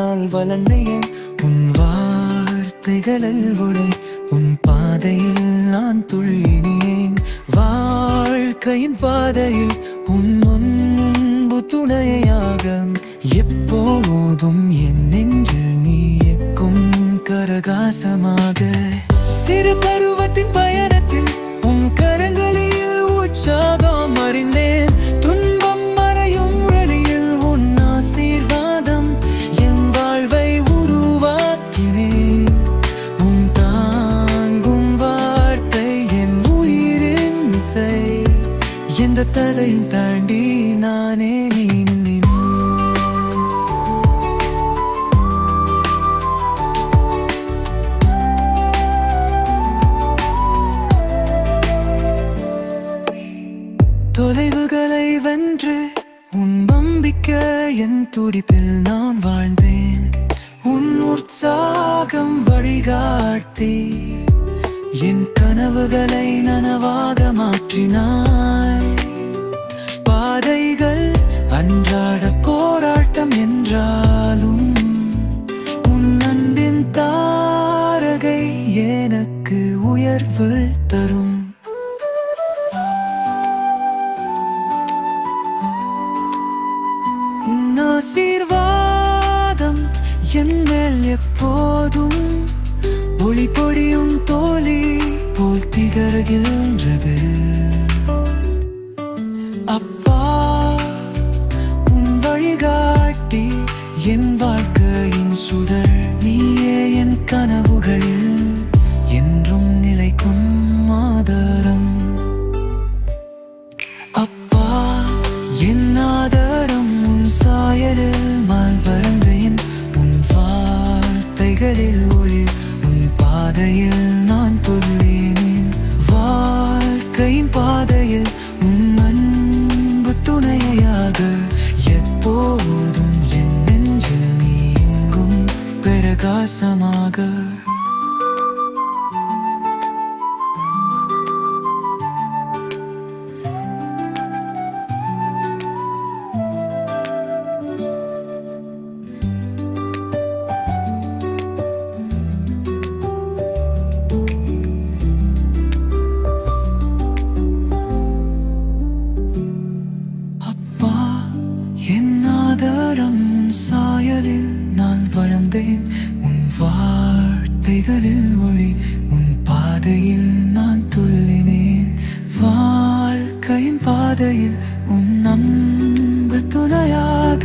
நான் வளர்ந்தேன் உன் வார்த்தைகளில் உடை உன் பாதையில் நான் துள்ளினேன் வாழ்க்கையின் பாதையில் உன் முன்பு துணையாக எப்போதும் என் நெஞ்சில் நீ எக்கும் கரகாசமாக சிறு பருவத்தின் பயணத்தில் உன் கரங்களில் உற்சாகம் அறிந்தேன் துன்பம் மறையும் வழியில் உன் ஆசீர்வாதம் என் வாழ்வை உருவாக்கினேன் உன் தாங்கும் வார்த்தை என் உயிரின் இசை எந்த தடையும் தாண்டி நானே நீ தொலைவுகளை வென்று உன் நம்பிக்கை என் துடிப்பில் நான் வாழ்ந்தேன் உன் உற்சாகம் வழிகாட்டி என் கனவுகளை நனவாக மாற்றினாய் பாதைகள் அன்றாட போராட்டம் என்றாலும் உன் அன்பின் தாரகை எனக்கு உயர்வு தரும் ஆசீர்வாதம் என் மேல் எப்போதும் ஒளி பொடியும் தோழி போல் திகழ்கின்றது அப்பா உன் வழிகாட்டி என் வாழ்க்கையின் சுடர் நீயே என் கனவுகளில் என்றும் நிலைக்கும் ஆதாரம் அப்பா என் ஆதாரம் சாயலில் மால் வறந்தேன் உன் வார்த்தைகளில் ஒளி உன் பாதையில் நான் துள்ளினேன் வாழ்க்கையின் பாதையில் உன் அன்பு துணையாக எப்போதும் என் நெஞ்சில் நீ எங்கும் பிரகாசமாக உன் சாயலில் நான் வளர்ந்தேன் உன் வார்த்தைகளில் ஒளி உன் பாதையில் நான் துள்ளினேன் வாழ்க்கையின் பாதையில் உன் அன்பு துணையாக